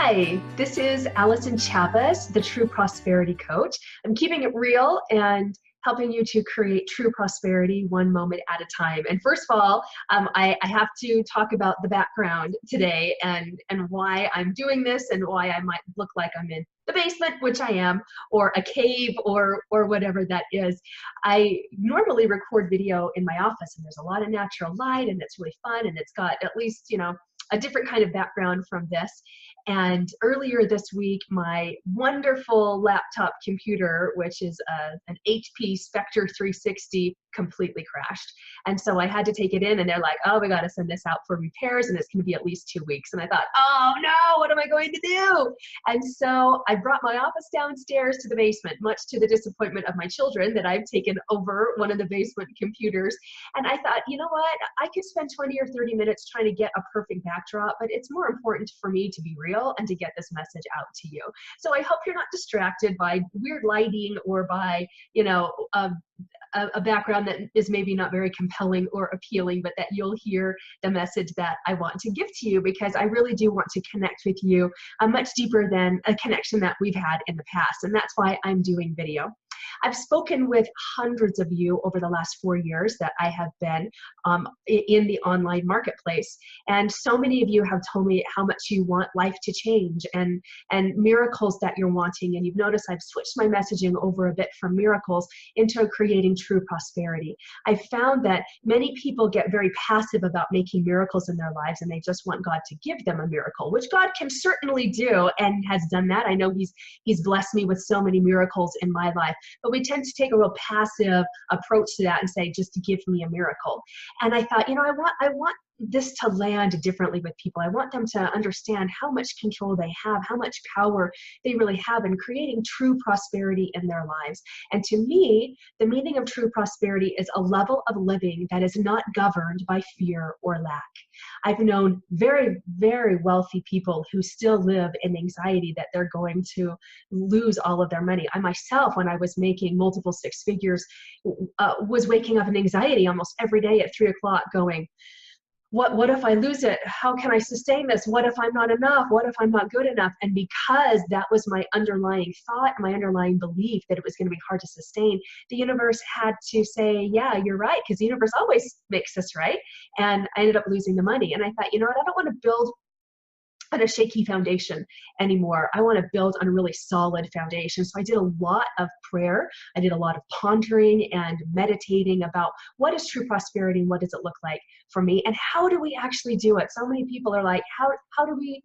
Hi, this is Allison Chavez, the True Prosperity Coach. I'm keeping it real and helping you to create true prosperity one moment at a time. And first of all, I have to talk about the background today and why I'm doing this and why I might look like I'm in the basement, which I am, or a cave or whatever that is. I normally record video in my office and there's a lot of natural light and it's really fun and it's got at least, a different kind of background from this. And earlier this week, my wonderful laptop computer, which is an HP Spectre 360, completely crashed. And so I had to take it in and they're like, oh, we got to send this out for repairs and it's going to be at least 2 weeks. And I thought, oh no, what am I going to do? And so I brought my office downstairs to the basement, much to the disappointment of my children that I've taken over one of the basement computers. And I thought, you know what? I could spend 20 or 30 minutes trying to get a perfect backdrop, but it's more important for me to be real and to get this message out to you. So I hope you're not distracted by weird lighting or by, a background that is maybe not very compelling or appealing, but that you'll hear the message that I want to give to you, because I really do want to connect with you much deeper than a connection that we've had in the past. And that's why I'm doing video. I've spoken with hundreds of you over the last 4 years that I have been in the online marketplace. And so many of you have told me how much you want life to change and miracles that you're wanting. And you've noticed I've switched my messaging over a bit from miracles into creating true prosperity. I found that many people get very passive about making miracles in their lives and they just want God to give them a miracle, which God can certainly do and has done that. I know He's blessed me with so many miracles in my life. But we tend to take a real passive approach to that and say, just give me a miracle. And I thought, I want this to land differently with people. I want them to understand how much control they have, how much power they really have in creating true prosperity in their lives. And to me, the meaning of true prosperity is a level of living that is not governed by fear or lack. I've known very, very wealthy people who still live in anxiety that they're going to lose all of their money. I myself, when I was making multiple six figures, was waking up in anxiety almost every day at 3 o'clock going, what if I lose it? How can I sustain this? What if I'm not enough? What if I'm not good enough? And because that was my underlying thought, my underlying belief that it was going to be hard to sustain, the universe had to say, yeah, you're right, because the universe always makes us right. And I ended up losing the money. And I thought, you know what? I don't want to build on a shaky foundation anymore. I want to build on a really solid foundation. So I did a lot of prayer. I did a lot of pondering and meditating about what is true prosperity and what does it look like for me and how do we actually do it? So many people are like, how do we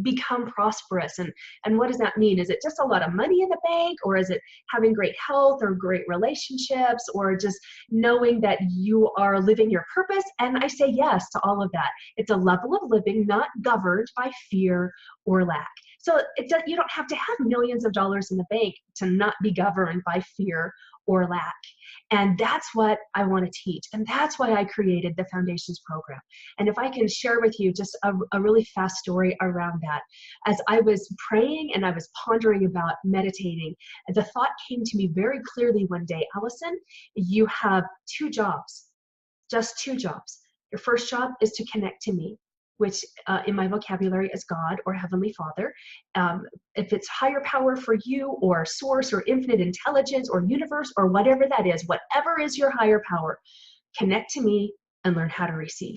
become prosperous? And what does that mean? Is it just a lot of money in the bank, or is it having great health or great relationships, or just knowing that you are living your purpose? And I say yes to all of that. It's a level of living not governed by fear or lack. So you don't have to have millions of dollars in the bank to not be governed by fear or lack. And that's what I want to teach. And that's why I created the Foundations program. And if I can share with you just a really fast story around that. As I was praying and I was pondering about meditating, the thought came to me very clearly one day, Allison, you have 2 jobs, just 2 jobs. Your first job is to connect to me, which in my vocabulary is God or Heavenly Father. If it's higher power for you or source or infinite intelligence or universe or whatever that is, whatever is your higher power, connect to me and learn how to receive.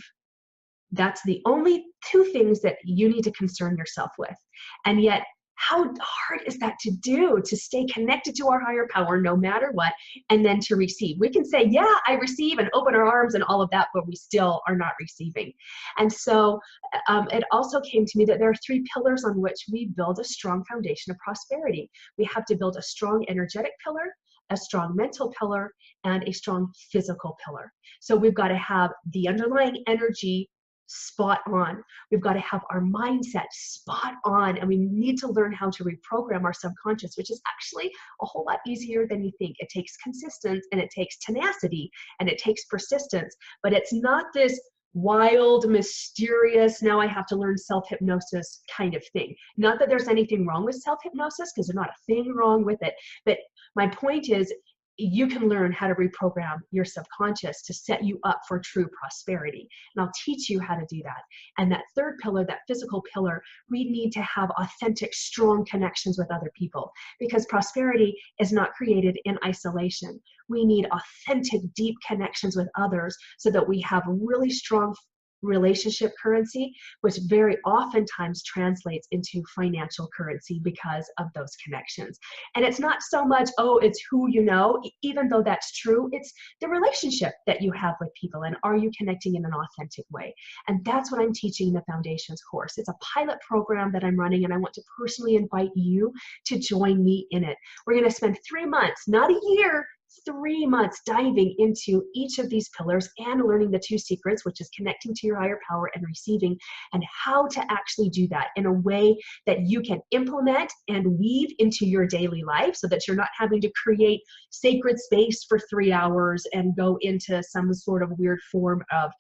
That's the only 2 things that you need to concern yourself with. And yet, how hard is that to do, to stay connected to our higher power no matter what, and then to receive? We can say, yeah, I receive, and open our arms and all of that, but we still are not receiving. And so it also came to me that there are 3 pillars on which we build a strong foundation of prosperity. We have to build a strong energetic pillar, a strong mental pillar, and a strong physical pillar. So we've got to have the underlying energy spot on. We've got to have our mindset spot on, and we need to learn how to reprogram our subconscious, which is actually a whole lot easier than you think. It takes consistency, and it takes tenacity, and it takes persistence, but it's not this wild, mysterious, now I have to learn self-hypnosis kind of thing. Not that there's anything wrong with self-hypnosis, because there's not a thing wrong with it, but my point is, you can learn how to reprogram your subconscious to set you up for true prosperity. And I'll teach you how to do that. And that third pillar, that physical pillar, we need to have authentic, strong connections with other people, because prosperity is not created in isolation. We need authentic, deep connections with others so that we have really strong relationship currency, which very oftentimes translates into financial currency because of those connections. And it's not so much, oh, it's who you know, even though that's true, it's the relationship that you have with people, and are you connecting in an authentic way? And that's what I'm teaching in the Foundations course. It's a pilot program that I'm running, and I want to personally invite you to join me in it. We're going to spend 3 months, not a year, 3 months diving into each of these pillars and learning the 2 secrets, which is connecting to your higher power and receiving, and how to actually do that in a way that you can implement and weave into your daily life, so that you're not having to create sacred space for 3 hours and go into some sort of weird form of,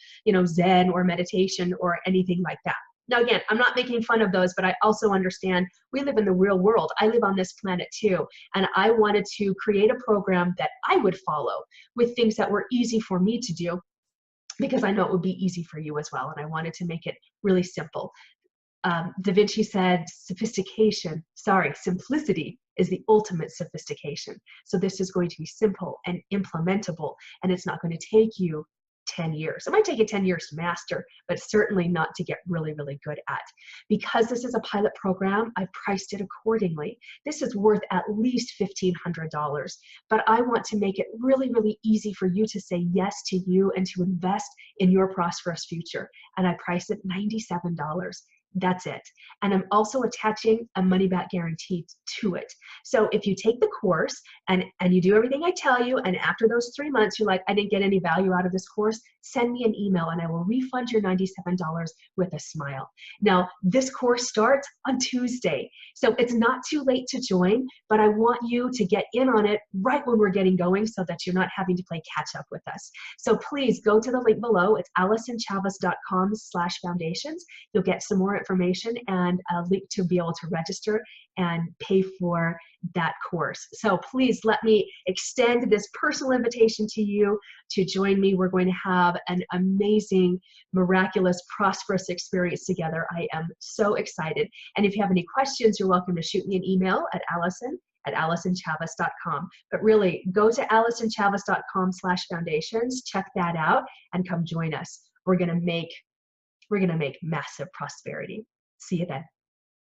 Zen or meditation or anything like that. Now, again, I'm not making fun of those, but I also understand we live in the real world. I live on this planet too. And I wanted to create a program that I would follow with things that were easy for me to do, because I know it would be easy for you as well. And I wanted to make it really simple. Da Vinci said simplicity is the ultimate sophistication. So this is going to be simple and implementable, and it's not going to take you 10 years. It might take you 10 years to master, but certainly not to get really, really good at. Because this is a pilot program, I've priced it accordingly. This is worth at least $1,500, but I want to make it really, really easy for you to say yes to you and to invest in your prosperous future. And I priced it $97. That's it. And I'm also attaching a money back guarantee to it. So if you take the course and you do everything I tell you, and after those 3 months, you're like, I didn't get any value out of this course, send me an email and I will refund your $97 with a smile. Now, this course starts on Tuesday. So it's not too late to join, but I want you to get in on it right when we're getting going so that you're not having to play catch up with us. So please go to the link below. It's AllisonChavez.com/foundations. You'll get some more information and a link to be able to register and pay for that course. So please let me extend this personal invitation to you to join me. We're going to have an amazing, miraculous, prosperous experience together. I am so excited. And if you have any questions, you're welcome to shoot me an email at allisonchavez.com. But really, go to allisonchavez.com/foundations, check that out, and come join us. We're going to make massive prosperity. See you then.